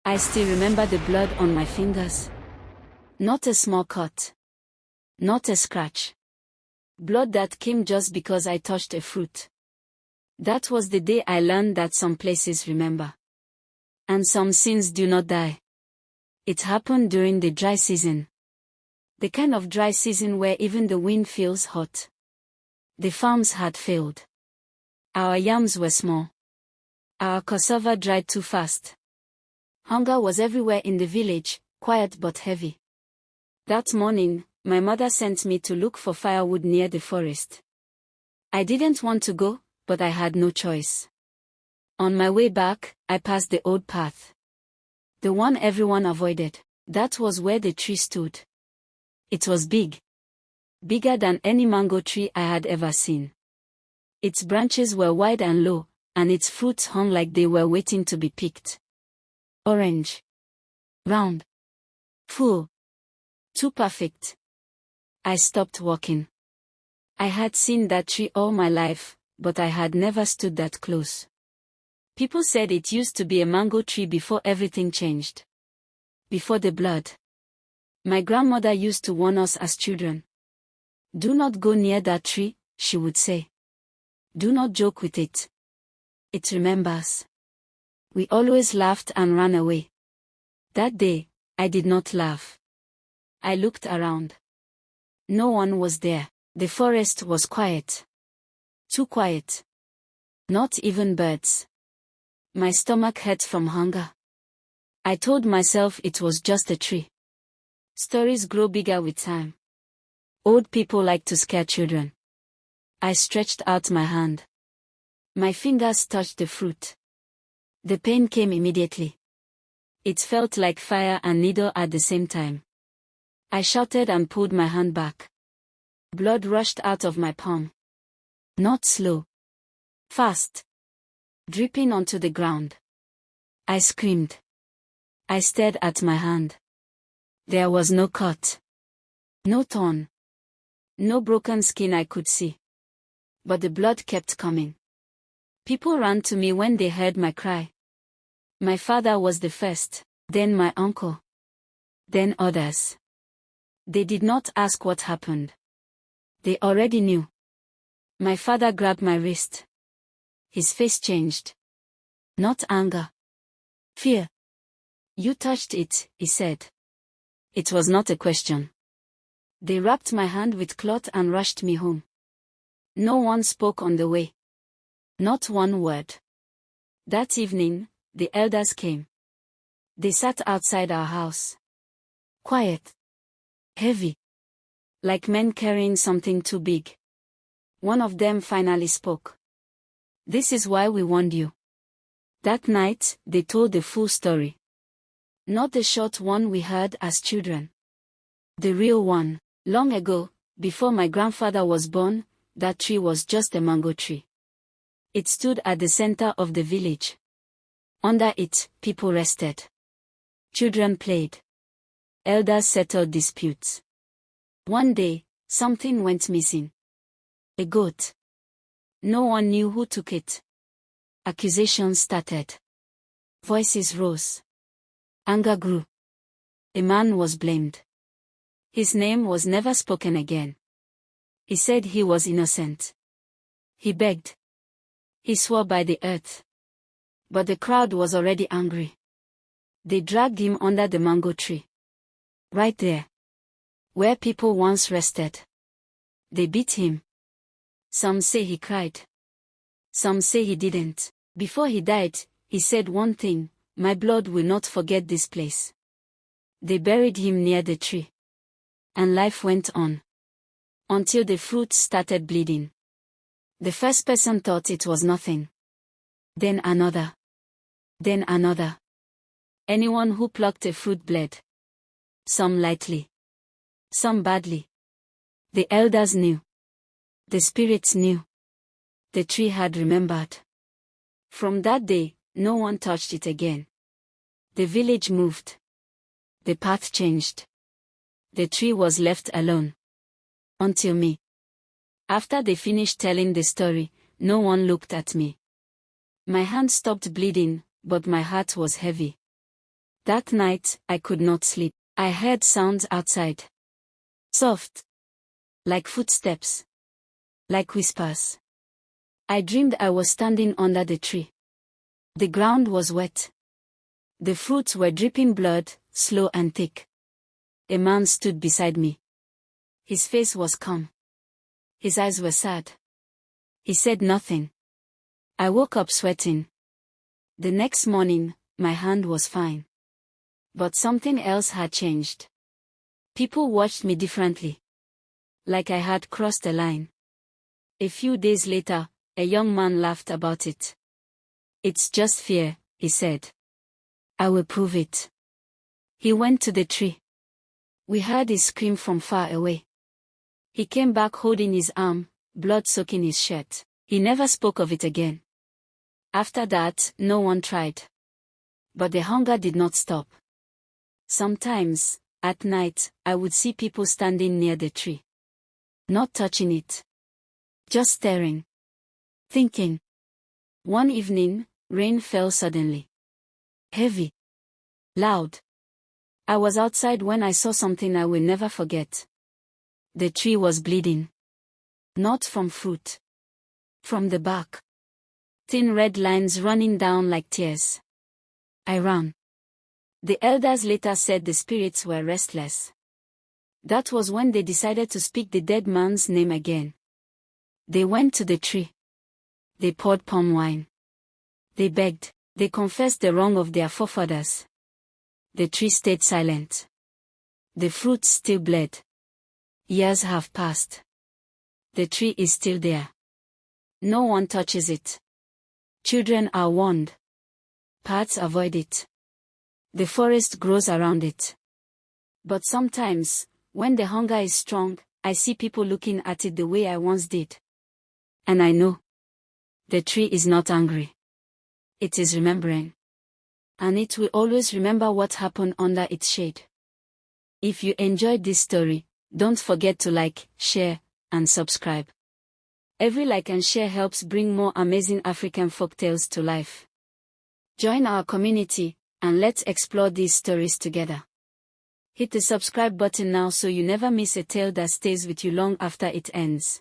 I still remember the blood on my fingers. Not a small cut. Not a scratch. Blood that came just because I touched a fruit. That was the day I learned that some places remember. And some sins do not die. It happened during the dry season. The kind of dry season where even the wind feels hot. The farms had failed. Our yams were small. Our cassava dried too fast. Hunger was everywhere in the village, quiet but heavy. That morning, my mother sent me to look for firewood near the forest. I didn't want to go, but I had no choice. On my way back, I passed the old path. The one everyone avoided. That was where the tree stood. It was big. Bigger than any mango tree I had ever seen. Its branches were wide and low, and its fruits hung like they were waiting to be picked. Orange. Round. Full. Too perfect. I stopped walking. I had seen that tree all my life, but I had never stood that close. People said it used to be a mango tree before everything changed. Before the blood. My grandmother used to warn us as children. Do not go near that tree, she would say. Do not joke with it. It remembers. We always laughed and ran away. That day, I did not laugh. I looked around. No one was there. The forest was quiet. Too quiet. Not even birds. My stomach hurt from hunger. I told myself it was just a tree. Stories grow bigger with time. Old people like to scare children. I stretched out my hand. My fingers touched the fruit. The pain came immediately. It felt like fire and needle at the same time. I shouted and pulled my hand back. Blood rushed out of my palm. Not slow. Fast. Dripping onto the ground. I screamed. I stared at my hand. There was no cut. No torn. No broken skin I could see. But the blood kept coming. People ran to me when they heard my cry. My father was the first, then my uncle. Then others. They did not ask what happened. They already knew. My father grabbed my wrist. His face changed. Not anger. Fear. You touched it, he said. It was not a question. They wrapped my hand with cloth and rushed me home. No one spoke on the way. Not one word. That evening, the elders came. They sat outside our house. Quiet. Heavy. Like men carrying something too big. One of them finally spoke. This is why we warned you. That night, they told the full story. Not the short one we heard as children. The real one. Long ago, before my grandfather was born, that tree was just a mango tree. It stood at the center of the village. Under it, people rested. Children played. Elders settled disputes. One day, something went missing. A goat. No one knew who took it. Accusations started. Voices rose. Anger grew. A man was blamed. His name was never spoken again. He said he was innocent. He begged. He swore by the earth. But the crowd was already angry. They dragged him under the mango tree. Right there. Where people once rested. They beat him. Some say he cried. Some say he didn't. Before he died, he said one thing, my blood will not forget this place. They buried him near the tree. And life went on. Until the fruits started bleeding. The first person thought it was nothing. Then another. Then another. Anyone who plucked a fruit bled. Some lightly. Some badly. The elders knew. The spirits knew. The tree had remembered. From that day, no one touched it again. The village moved. The path changed. The tree was left alone. Until me. After they finished telling the story, no one looked at me. My hand stopped bleeding, but my heart was heavy. That night, I could not sleep. I heard sounds outside. Soft. Like footsteps. Like whispers. I dreamed I was standing under the tree. The ground was wet. The fruits were dripping blood, slow and thick. A man stood beside me. His face was calm. His eyes were sad. He said nothing. I woke up sweating. The next morning, my hand was fine. But something else had changed. People watched me differently. Like I had crossed a line. A few days later, a young man laughed about it. "It's just fear," he said. "I will prove it." He went to the tree. We heard his scream from far away. He came back holding his arm, blood soaking his shirt. He never spoke of it again. After that, no one tried. But the hunger did not stop. Sometimes, at night, I would see people standing near the tree. Not touching it. Just staring. Thinking. One evening, rain fell suddenly. Heavy. Loud. I was outside when I saw something I will never forget. The tree was bleeding. Not from fruit. From the bark. Thin red lines running down like tears. I ran. The elders later said the spirits were restless. That was when they decided to speak the dead man's name again. They went to the tree. They poured palm wine. They begged. They confessed the wrong of their forefathers. The tree stayed silent. The fruits still bled. Years have passed. The tree is still there. No one touches it. Children are warned. Parrots avoid it. The forest grows around it. But sometimes, when the hunger is strong, I see people looking at it the way I once did. And I know. The tree is not angry. It is remembering. And it will always remember what happened under its shade. If you enjoyed this story, don't forget to like, share, and subscribe. Every like and share helps bring more amazing African folktales to life. Join our community, and let's explore these stories together. Hit the subscribe button now so you never miss a tale that stays with you long after it ends.